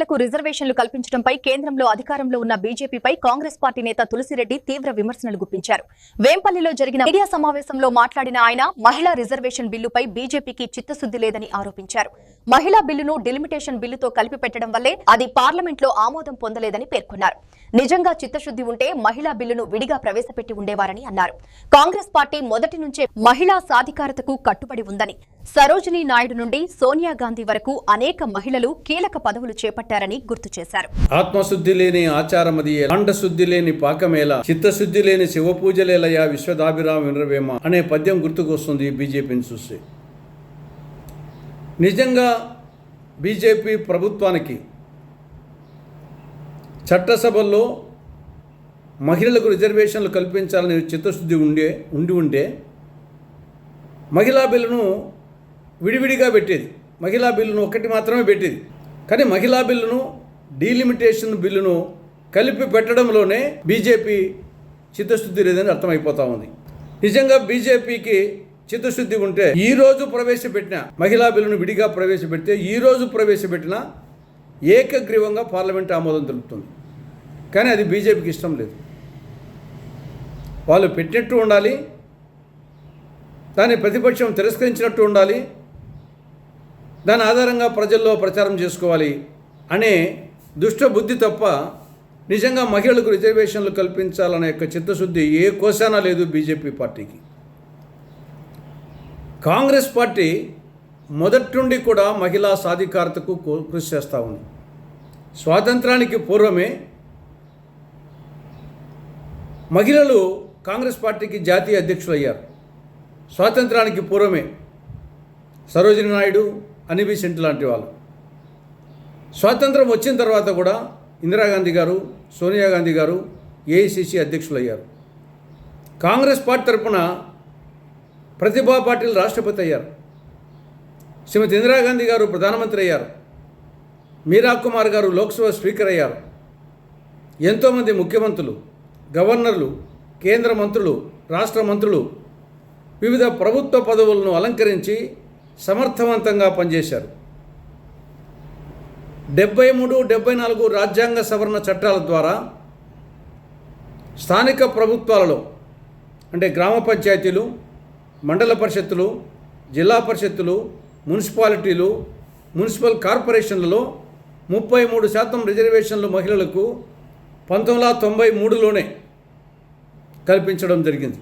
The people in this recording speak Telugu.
మహిళలకు రిజర్వేషన్లు కల్పించడంపై కేంద్రంలో అధికారంలో ఉన్న బీజేపీపై కాంగ్రెస్ పార్టీ నేత తులసిరెడ్డి తీవ్ర విమర్శలు గుప్పించారు. వేంపల్లిలో జరిగిన మీడియా సమావేశంలో మాట్లాడిన ఆయన మహిళా రిజర్వేషన్ బిల్లుపై బీజేపీకి చిత్తశుద్ది లేదని ఆరోపించారు. మహిళా బిల్లును డిలిమిటేషన్ బిల్లుతో కలిపి పెట్టడం వల్లే అది పార్లమెంట్లో ఆమోదం పొందలేదని పేర్కొన్నారు. నిజంగా చిత్తశుద్ది ఉంటే మహిళా బిల్లును విడిగా ప్రవేశపెట్టి ఉండేవారని అన్నారు. కాంగ్రెస్ పార్టీ మొదటి నుంచే మహిళా సాధికారతకు కట్టుబడి ఉందని, సరోజినీ నాయుడు నుండి సోనియా గాంధీ వరకు అనేక మహిళలు కీలక పదవులు చేపట్టారని గుర్తు చేశారు. ఆత్మశుద్ధి లేని ఆచారమది, అండశుద్ధి లేని పాకమేళ, చిత్తశుద్ధి లేని శివపూజలేలయ విశ్వదాభిరామ వినరవేమ అనే పద్యం గుర్తుకొస్తుంది బీజేపీని చూస్తే. నిజంగా బీజేపీ ప్రభుత్వానికి చట్టసభల్లో మహిళలకు రిజర్వేషన్లు కల్పించాలని చిత్తశుద్ధి ఉంటే మహిళా బిల్లును విడివిడిగా పెట్టేది, మహిళా బిల్లును ఒకటి మాత్రమే పెట్టేది. కానీ మహిళా బిల్లును డీలిమిటేషన్ బిల్లును కలిపి పెట్టడంలోనే బీజేపీ చిత్తశుద్ధి లేదని అర్థమైపోతా ఉంది. నిజంగా బీజేపీకి చిత్తశుద్ధి ఉంటే ఈరోజు ప్రవేశపెట్టిన మహిళా బిల్లును విడిగా ప్రవేశపెడితే ఈరోజు ప్రవేశపెట్టిన ఏకగ్రీవంగా పార్లమెంట్ ఆమోదం తెలుపుతుంది. కానీ అది బీజేపీకి ఇష్టం లేదు. వాళ్ళు పెట్టినట్టు ఉండాలి, దాన్ని ప్రతిపక్షం తిరస్కరించినట్టు ఉండాలి, దాని ఆధారంగా ప్రజల్లో ప్రచారం చేసుకోవాలి అనే దుష్ట బుద్ధి తప్ప నిజంగా మహిళలకు రిజర్వేషన్లు కల్పించాలనే యొక్క చిత్తశుద్ధి ఏ కోశానా లేదు బీజేపీ పార్టీకి. కాంగ్రెస్ పార్టీ మొదటి నుండి కూడా మహిళా సాధికారతకు కృషి చేస్తూ ఉంది. స్వాతంత్రానికి పూర్వమే మహిళలు కాంగ్రెస్ పార్టీకి జాతీయ అధ్యక్షులు అయ్యారు. స్వాతంత్రానికి పూర్వమే సరోజినీ నాయుడు, అనీ బెసెంట్ లాంటి వాళ్ళు. స్వాతంత్రం వచ్చిన తర్వాత కూడా ఇందిరాగాంధీ గారు, సోనియా గాంధీ గారు ఏఐసిసి అధ్యక్షులు అయ్యారు. కాంగ్రెస్ పార్టీ తరఫున ప్రతిభా పాటిల్ రాష్ట్రపతి అయ్యారు. శ్రీమతి ఇందిరాగాంధీ గారు ప్రధానమంత్రి అయ్యారు. మీరా కుమార్ గారు లోక్సభ స్పీకర్ అయ్యారు. ఎంతోమంది ముఖ్యమంత్రులు, గవర్నర్లు, కేంద్ర మంత్రులు, రాష్ట్ర మంత్రులు వివిధ ప్రభుత్వ పదవులను అలంకరించి సమర్థవంతంగా పనిచేశారు. 73, 74 రాజ్యాంగ సవరణ చట్టాల ద్వారా స్థానిక ప్రభుత్వాలలో అంటే గ్రామ పంచాయతీలు, మండల పరిషత్తులు, జిల్లా పరిషత్తులు, మున్సిపాలిటీలు, మున్సిపల్ కార్పొరేషన్లలో 33% రిజర్వేషన్లు మహిళలకు 1993లోనే కల్పించడం జరిగింది.